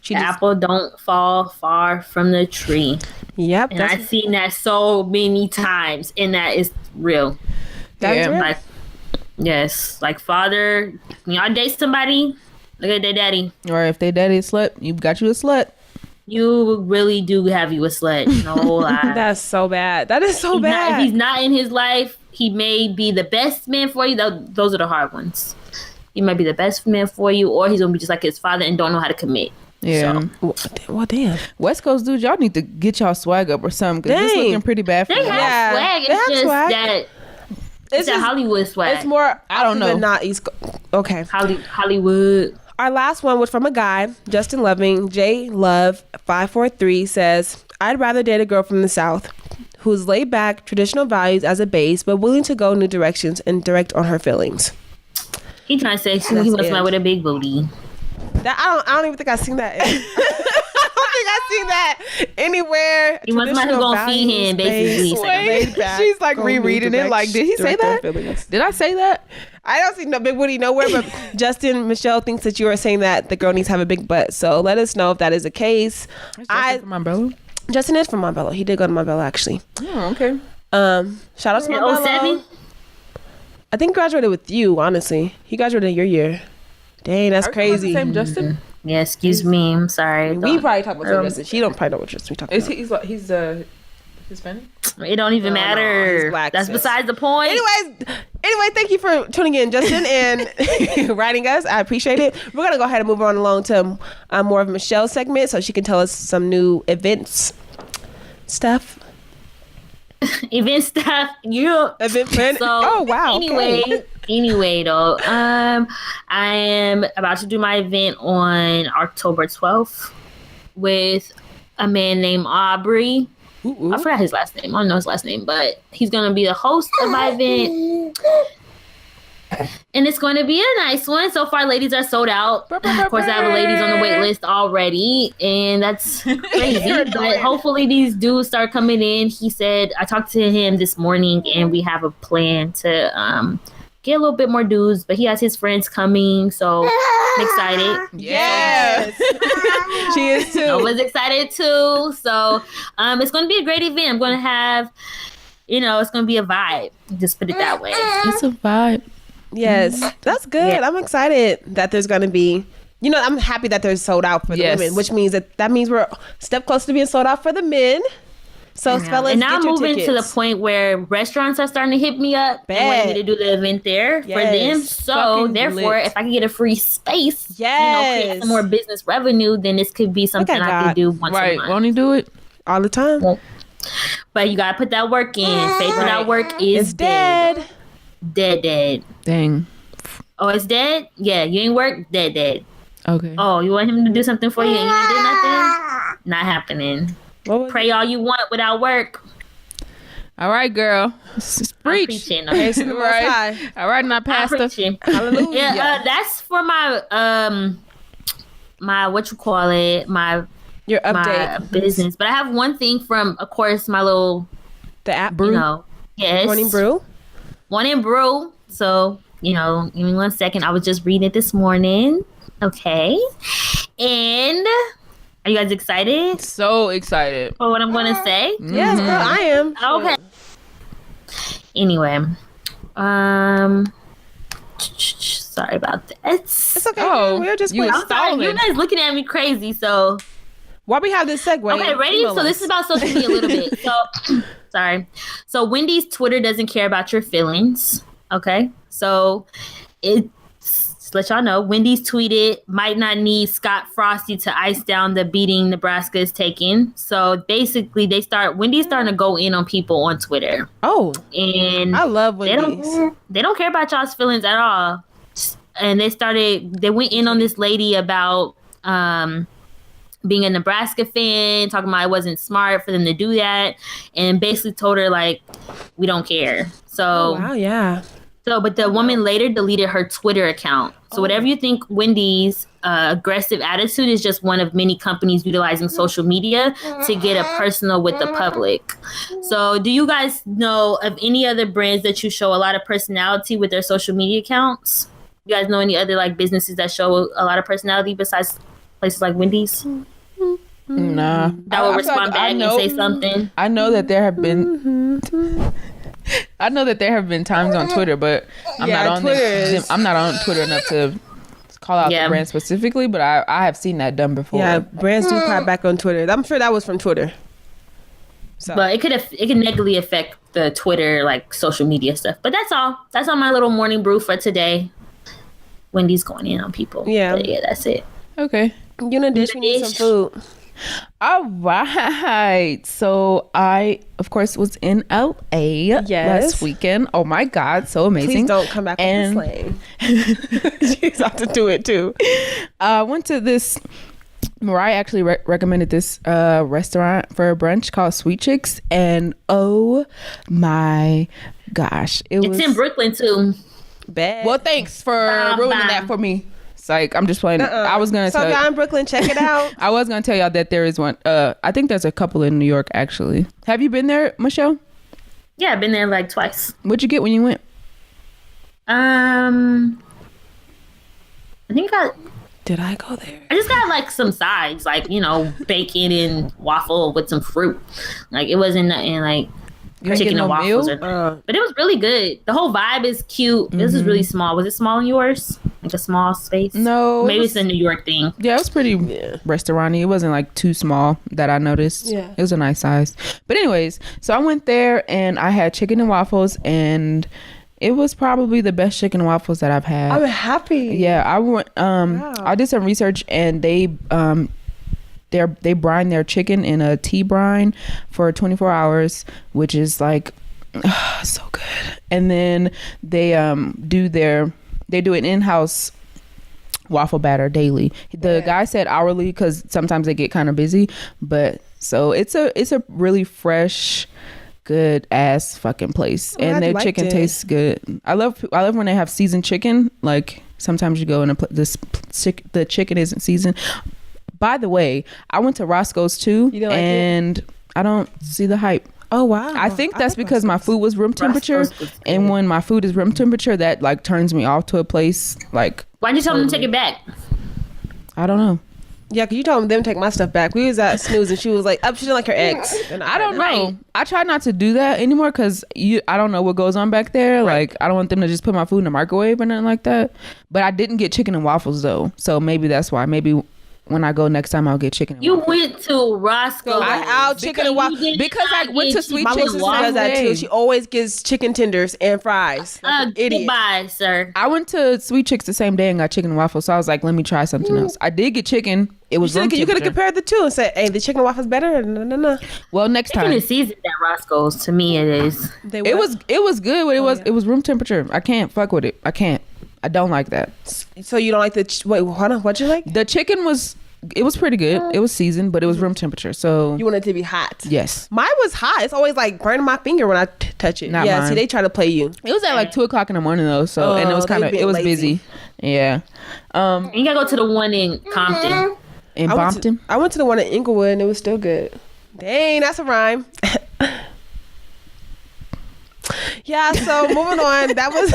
the apple don't fall far from the tree. Yep. And I've seen that so many times, and that is real. That's real. Like, yes, like father, when y'all date somebody, look at their daddy. Or if their daddy is slut, you got you a slut. You really do have you a slut. No lie. That's so bad. That is so bad. If he's not in his life, he may be the best man for you. Those are the hard ones. He might be the best man for you, or he's gonna be just like his father and don't know how to commit. Yeah. So, well, damn. West Coast dudes, y'all need to get y'all swag up or something, because it's looking pretty bad for they you. Have swag. It's just swag. That it's a Hollywood swag. It's more, I don't know, not East Coast. Okay. Hollywood. Our last one was from a guy, Justin Loving, J Love 543 says, I'd rather date a girl from the South who's laid back, traditional values as a base, but willing to go new directions and direct on her feelings. He trying to say he wants somebody with a big booty. That I don't even think I've seen that. I don't think I've seen that anywhere. You must somebody who's gonna feed him, basically. She's like rereading it. Like, did he say that? Did I say that? I don't see no big booty nowhere, but Justin, Michelle thinks that you are saying that the girl needs to have a big butt. So let us know if that is the case. From Montbello? Justin is from Montbello. He did go to Montbello, actually. Oh, okay. Shout out to Montbello. 07? I think graduated with you, honestly. He graduated your year. Dang, that's crazy. Same Justin? Yeah, excuse me. I'm sorry. We probably talk about Justin. She don't probably know what Justin we talk about. He's Hispanic? It don't even matter. Black, that's besides the point. Anyway, thank you for tuning in, Justin, and writing us. I appreciate it. We're going to go ahead and move on along to more of Michelle's segment so she can tell us some new events stuff. Event stuff. Yeah. Event plan. So, oh, wow. Anyway, though, I am about to do my event on October 12th with a man named Aubrey. I forgot his last name. I don't know his last name, but he's going to be the host of my event. And it's going to be a nice one. So far, ladies are sold out. Of course, I have ladies on the wait list already, and that's crazy. But hopefully, these dudes start coming in. He said, I talked to him this morning, and we have a plan to get a little bit more dudes. But he has his friends coming, so I'm excited. Yes, she is too. I was excited too. So it's going to be a great event. I'm going to have, it's going to be a vibe. Just put it that way. It's a vibe. Yes, that's good. Yeah. I'm excited that there's going to be, I'm happy that they're sold out for the women, which means that means we're a step closer to being sold out for the men. So, fellas, and now I'm moving tickets. to the point where restaurants are starting to hit me up and want me to do the event there for them. So, therefore, if I can get a free space, create some more business revenue, then this could be something I can do once a month. Won't he do it all the time? Well, but you gotta put that work in. Faith without work is dead. Dead. Dang. Oh, it's dead? Yeah, you ain't work? Dead. Okay. Oh, you want him to do something for you and you ain't did nothing? Not happening. Pray all you want without work. All right, girl. Preach. Preaching, okay. Right. All right, not pastor. Hallelujah. Yeah, that's for my my your update, my business. But I have one thing from, of course, my little app brew. Yes, Morning brew. So give me 1 second. I was just reading it this morning. Okay, and. Are you guys excited? So excited. For what I'm going to say? Yes, girl, I am. Okay. Anyway. Sorry about that. It's okay. Oh, we're just you guys looking at me crazy, so. Why we have this segue? Okay, ready? So this is about social media a little bit. So, sorry. So Wendy's Twitter doesn't care about your feelings. Okay? So let y'all know, Wendy's tweeted, might not need Scott Frosty to ice down the beating Nebraska is taking. So basically, Wendy's starting to go in on people on Twitter. Oh, and I love Wendy's. They don't care about y'all's feelings at all. And they went in on this lady about being a Nebraska fan, talking about it wasn't smart for them to do that, and basically told her like, we don't care. So, wow, yeah. So, but the woman later deleted her Twitter account. So whatever you think, Wendy's aggressive attitude is just one of many companies utilizing social media to get a personal with the public. So do you guys know of any other brands that you show a lot of personality with their social media accounts? You guys know any other like businesses that show a lot of personality besides places like Wendy's? Nah. That will respond back and say something. I know that there have been... I know that there have been times on Twitter, but I'm not on I'm not on Twitter enough to call out the brand specifically, but I have seen that done before. Yeah, brands do clap back on Twitter. I'm sure that was from Twitter. So. But it could negatively affect the Twitter like social media stuff. But that's all. That's on my little morning brew for today. Wendy's going in on people. Yeah, but yeah, that's it. Okay. You know, we need some food. All right. So I, of course, was in LA last weekend. Oh my God, so amazing. Please don't come back with the slang. She's about to do it too. I went to this, Mariah actually recommended this restaurant for a brunch called Sweet Chicks. And oh my gosh. It's in Brooklyn too. Bad. Well, thanks for ruining that for me. Like, I'm just playing. I was gonna tell y'all in Brooklyn, check it out. I was gonna tell y'all that there is one. I think there's a couple in New York actually. Have you been there, Michelle? Yeah, I've been there like twice. What'd you get when you went? I think Did I go there? I just got like some sides, like bacon and waffle with some fruit. Like it wasn't nothing like chicken and waffles, but it was really good. The whole vibe is cute. Mm-hmm. This is really small. Was it small in yours? Like a small space? No, maybe it's a New York thing. Yeah, it was pretty restaurant-y. It wasn't like too small that I noticed. Yeah, it was a nice size. But anyways, so I went there and I had chicken and waffles, and it was probably the best chicken and waffles that I've had. I'm happy. Yeah, I went. Wow. I did some research, and they brine their chicken in a tea brine for 24 hours, which is like so good. And then they do an in-house waffle batter daily. The guy said hourly because sometimes they get kind of busy, but so it's a really fresh good ass fucking place, and their chicken tastes good. I love when they have seasoned chicken. Like sometimes you go and the chicken isn't seasoned. By the way, I went to Roscoe's too, and I don't see the hype. Oh wow! I think that's because my food was room temperature, and when my food is room temperature, that like turns me off to a place. Like, why'd you tell them to take it back? I don't know. Yeah, because you told them to take my stuff back. We was at Snooze and she was like, she didn't like her eggs. And I don't know. I try not to do that anymore because I don't know what goes on back there. Right. Like, I don't want them to just put my food in the microwave or nothing like that. But I didn't get chicken and waffles though. So maybe that's why. Maybe when I go next time, I'll get chicken and waffles. Went to Roscoe. I'll chicken and waffles. Because I went to Sweet Chicken. My little sister does that too. She always gets chicken tenders and fries. Idiot. Goodbye, sir. I went to Sweet Chicks the same day and got chicken and waffles. So I was like, let me try something else. I did get chicken. It was you could have compared the two and said, hey, the chicken and waffles better. No. Well, next time. Chicken is seasoned at Roscoe's. To me, it is. It was good, but it was room temperature. I can't fuck with it. I can't. I don't like that. So you don't like wait, hold on. What'd you like? The chicken was pretty good. It was seasoned, but it was room temperature. So you want it to be hot? Yes. Mine was hot. It's always like burning my finger when I touch it. Not mine. See, they try to play you. It was at like 2:00 in the morning though. So and it was it was busy. Yeah. You gotta go to the one in Compton. In Bompton? I went to the one in Inglewood and it was still good. Dang, that's a rhyme. Yeah, so moving on. That was.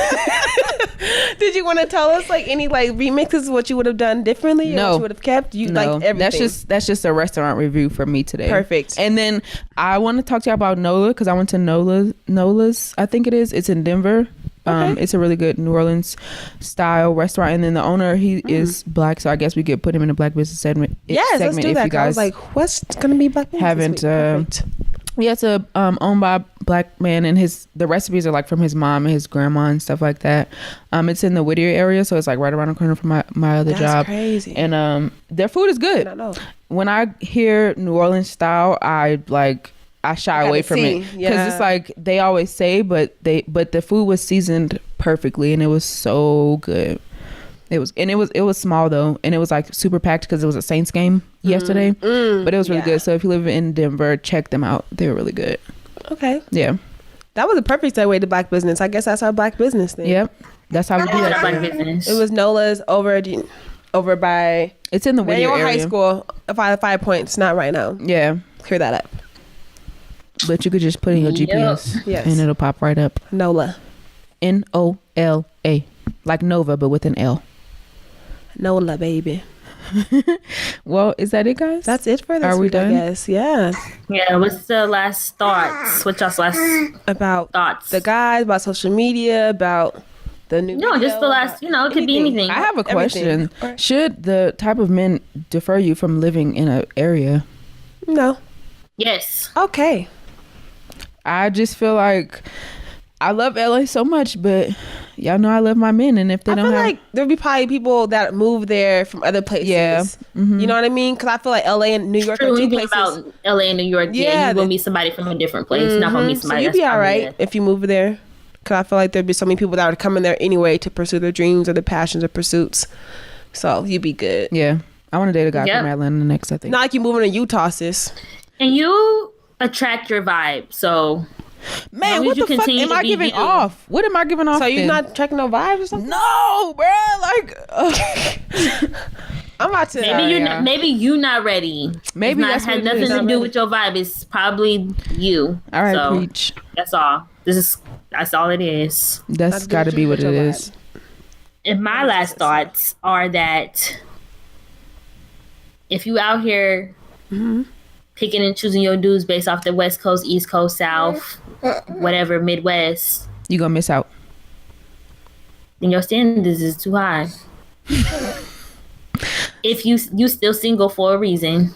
Did you want to tell us like any like remixes, what you would have done differently? No, or what you would have kept. You like everything. That's just a restaurant review for me today. Perfect. And then I want to talk to you about Nola because I went to Nola's. I think it is. It's in Denver. Okay. It's a really good New Orleans style restaurant, and then the owner he is black, so I guess we could put him in the Black Business segment. Yes, let's do that. You guys I was like, what's gonna be Black Business? Haven't. Yeah, it's owned by a black man, and the recipes are like from his mom and his grandma and stuff like that. It's in the Whittier area, so it's like right around the corner from my other job. That's crazy. And their food is good. I know. When I hear New Orleans style, I shy away from it because it's like they always say, but the food was seasoned perfectly, and it was so good. It was small though, and it was like super packed because it was a Saints game yesterday. But it was really good. So if you live in Denver, check them out. They were really good. Okay. Yeah. That was a perfect segue to Black Business. I guess that's our Black Business thing. Yep. That's how we do that. Black Business. It was Nola's over by. It's in the Whittier area. High School. 5 points. Not right now. Yeah. Clear that up. But you could just put in your GPS, and it'll pop right up. Nola. Nola, like Nova, but with an L. Nola, baby. Well, is that it, guys? That's it for this week. Are we done? Yes. Yeah. Yeah. What's the last thoughts? What's y'all's last about thoughts? The guys, about social media, about the new. No, just the last. It could be anything. I have a question. Should the type of men defer you from living in an area? No. Yes. Okay. I just feel like I love LA so much, but y'all know I love my men, and if they don't have, like there'll be probably people that move there from other places. Yeah, you know what I mean? Because I feel like LA and New York are two places. About LA and New York, yeah, you gonna meet somebody from a different place. Not gonna meet somebody. So you'd be all right if you move there. Because I feel like there'd be so many people that would come in there anyway to pursue their dreams or their passions or pursuits. So you'd be good. Yeah, I want to date a guy from Atlanta next. I think not like you moving to Utah, sis. And you attract your vibe, so. Man, what the fuck am I giving off? What am I giving off? So you're not checking no vibes or something? No, bro. Like, I'm about to. Maybe you not ready. Maybe that had nothing to do with your vibe. It's probably you. All right, preach. That's all. That's all it is. That's got to be what it is. And my last thoughts are that if you out here. Picking and choosing your dudes based off the West Coast, East Coast, South, whatever, Midwest. You gonna miss out. Then your standards is too high. If you still single for a reason.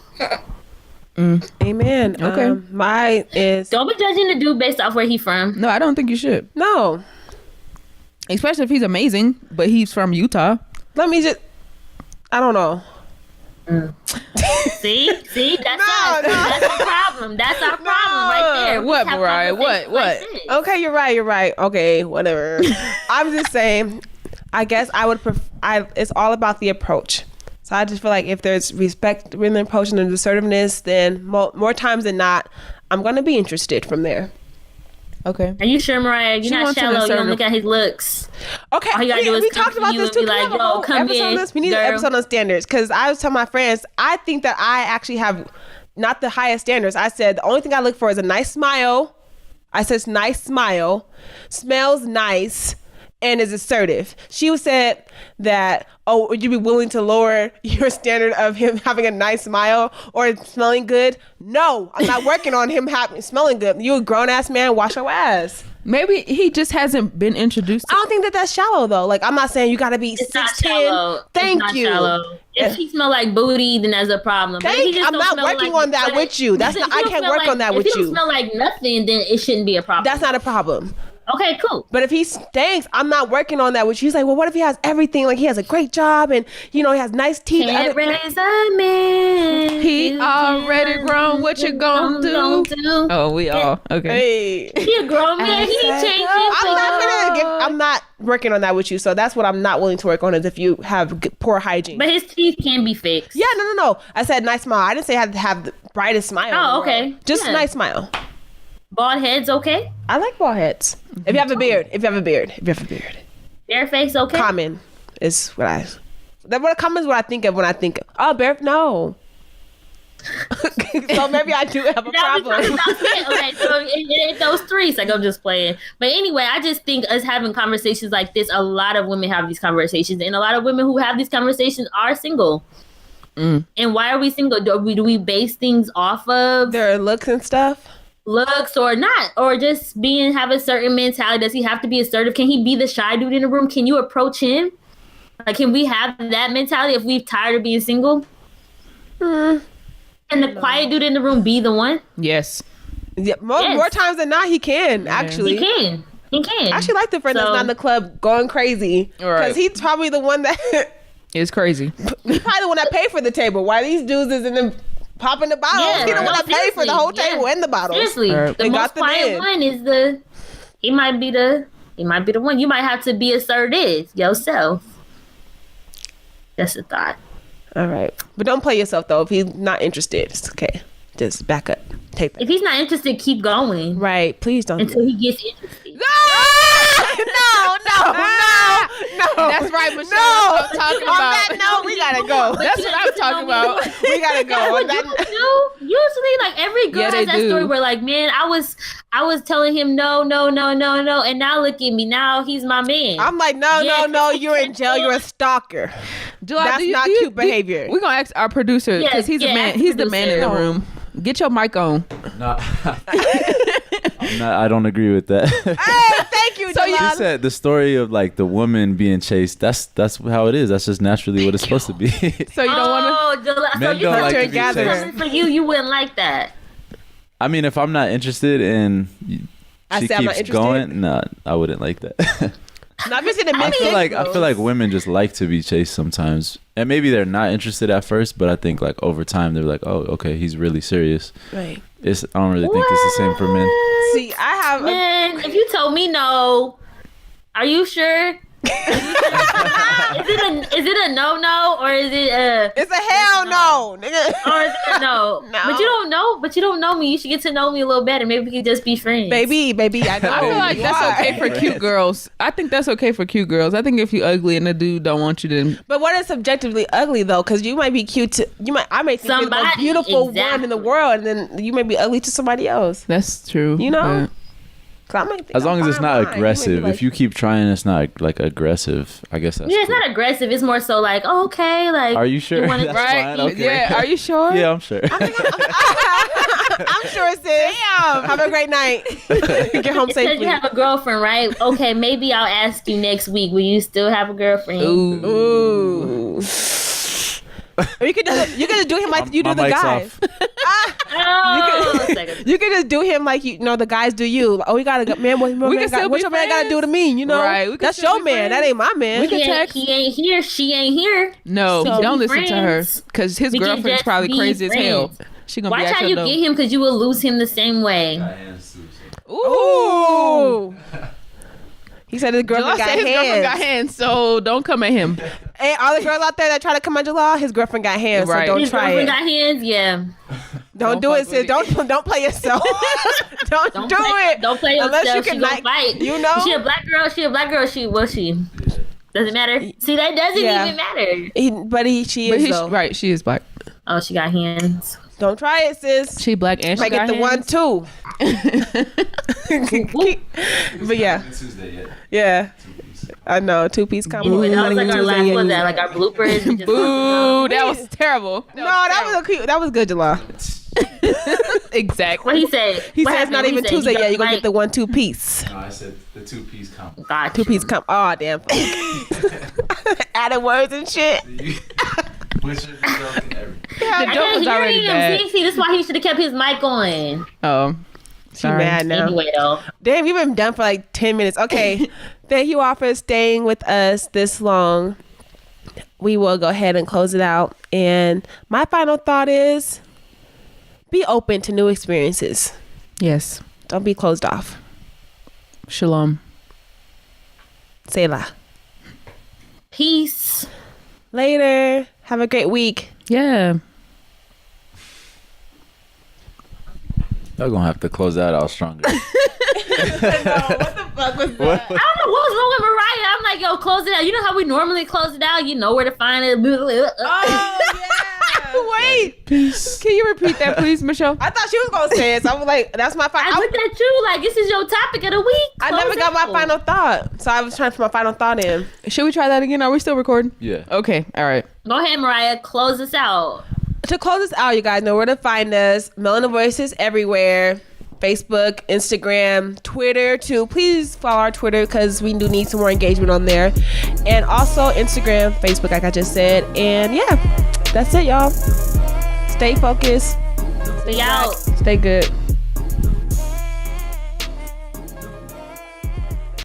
Amen. Okay. My is. Don't be judging the dude based off where he from. No, I don't think you should. No. Especially if he's amazing, but he's from Utah. Let me just. I don't know. See, that's our problem. That's our problem right there. What, Mariah? What? Okay, you're right. Okay, whatever. I'm just saying. I guess I would. It's all about the approach. So I just feel like if there's respect in the approach and assertiveness, then more times than not, I'm gonna be interested from there. Okay. Are you sure, Mariah? You're not shallow. You don't look at his looks. Okay, we talked about this too. We have a whole episode on this. We need an episode on standards because I was telling my friends, I think that I actually have not the highest standards. I said the only thing I look for is a nice smile. I said nice smile, smells nice, and is assertive. She said that, oh, would you be willing to lower your standard of him having a nice smile or smelling good? No, I'm not working on him smelling good. You a grown ass man, wash your ass. Maybe he just hasn't been introduced to I don't think that's shallow though. Like, I'm not saying you gotta be 6'10". Thank you. Shallow. If he smell like booty, then that's a problem. I'm not working on that with you. That's not. I can't work on that with you. If he don't smell like nothing, then it shouldn't be a problem. That's not a problem. Okay, cool. But if he stinks, I'm not working on that with you. He's like, well, what if he has everything? Like, he has a great job and, you know, he has nice teeth. Can't raise a man. He already grown. What you gonna do? Oh, we all. Okay. Hey. He a grown man. He changed. I'm not working on that with you. So that's what I'm not willing to work on is if you have poor hygiene. But his teeth can be fixed. Yeah, no. I said nice smile. I didn't say I had to have the brightest smile. Oh, okay. Just a nice smile. Bald head's okay? I like bald heads. If you have a beard. Bare face okay? Common is what I think of when I think of. Oh, bare, no. So maybe I do have a problem. Okay, so in those three, it's like I'm just playing. But anyway, I just think us having conversations like this, a lot of women have these conversations, and a lot of women who have these conversations are single. And why are we single? Do we base things off of their looks and stuff? Looks or not, or just have a certain mentality? Does he have to be assertive? Can he be the shy dude in the room? Can you approach him? Like, can we have that mentality if we're tired of being single? Can the quiet dude in the room be the one? Yes. Yeah, more times than not, he can. Actually, he can. I actually like the friend that's not in the club going crazy because he's probably the one that is crazy. He's probably the one that paid for the table. Why these dudes is in the popping the bottles? Yeah, he the one that paid for the whole table and the bottles. Seriously, the most quiet one is he might be the one. You might have to be assertive yourself. That's a thought. All right, but don't play yourself though. If he's not interested, it's okay. Just back up. Take that. If he's not interested, keep going. Right. Please don't. Until he gets interested. No. That's right, Michelle. No. I'm talking about. No, we gotta go. That's what I'm talking about. We gotta go. Usually, like every girl has that story where, like, man, I was telling him no, and now look at me. Now he's my man. I'm like, no. You're in jail. You're a stalker. That's not cute behavior. We're gonna ask our producer because he's a man. He's the man in the room. Get your mic on. No, I don't agree with that. Hey, thank you. So you said the story of like the woman being chased. That's how it is. That's just naturally what it's supposed to be. So you don't want to. Men don't like to be chased. For you wouldn't like that. I mean, if I'm not interested and she keeps going, no, I wouldn't like that. I feel like women just like to be chased sometimes, and maybe they're not interested at first, but I think like over time they're like, oh, okay, he's really serious. Right. I don't really think it's the same for men. See, I have. Man, if you told me no, are you sure? Is it a no or is it a? It's a hell no, nigga. Or is it a no? No. But you don't know. But you don't know me. You should get to know me a little better. Maybe we could just be friends. Baby, I know. I feel like that's okay for cute girls. I think that's okay for cute girls. I think if you ugly and the dude don't want you to. But what is subjectively ugly though? Because you might be cute to I may think you're the most beautiful one in the world, and then you may be ugly to somebody else. That's true. You know. As long as it's not aggressive. If you keep trying, it's not like aggressive. I guess that's it's not aggressive. It's more so like, oh, okay, like. Are you sure? That's right? Okay. Yeah. Are you sure? Yeah, I'm sure. I'm sure, sis. Damn. Have a great night. Get home safely. Because you have a girlfriend, right? Okay, maybe I'll ask you next week. Will you still have a girlfriend? Ooh. Or you could just do him like you do the guys. You could just do him like the guys do you. Oh, we gotta man. What your man gotta do to me? You know, right? That's your man. That ain't my man. He ain't here. She ain't here. No, don't listen to her because his girlfriend's probably crazy as hell. She gonna watch how you get him because you will lose him the same way. Ooh. He said his girlfriend got hands, so don't come at him. And all the girls out there that try to come at Jalal, his girlfriend got hands, so don't try it. His girlfriend got hands, yeah. Don't do it, sis. Don't play yourself. don't do it. Don't play yourself. Unless you can like fight. You know, she a black girl. She will she? Doesn't matter. See, that doesn't even matter. She is right. She is black. Oh, she got hands. Don't try it, sis. She black and she got get the hands. 1-2. But yeah. I know, 2-piece combo. That was like our last one. That like our bloopers. Boo! That was terrible. That was good, Jalal. Exactly. What he said? He said it's not even Tuesday yet. You're gonna get the 1-2 piece. No, I said the 2-piece combo. Got 2-piece combo. Oh damn. Added words and shit. I can't hear him. See, this is why he should have kept his mic on. Oh. She mad now. Anyway, though. Damn, you've been done for like 10 minutes. Okay. Thank you all for staying with us this long. We will go ahead and close it out. And my final thought is be open to new experiences. Yes. Don't be closed off. Shalom. Selah. Peace. Later. Have a great week. Yeah. Y'all gonna have to close that out stronger. No, what the fuck was that? I don't know what was wrong with Mariah. I'm like, yo, close it out. You know how we normally close it out? You know where to find it. Oh, yeah. Wait. Peace. Can you repeat that, please, Michelle? I thought she was going to say it. So I was like, that's my final. I looked at you like, this is your topic of the week. I never got my final thought. So I was trying to put my final thought in. Should we try that again? Are we still recording? Yeah. Okay. All right. Go ahead, Mariah. Close us out. To close this out, you guys know where to find us. Melanie Voices everywhere. Facebook, Instagram, Twitter too. Please follow our Twitter because we do need some more engagement on there. And also Instagram, Facebook, like I just said. And yeah, that's it, y'all. Stay focused. Stay out. Stay good.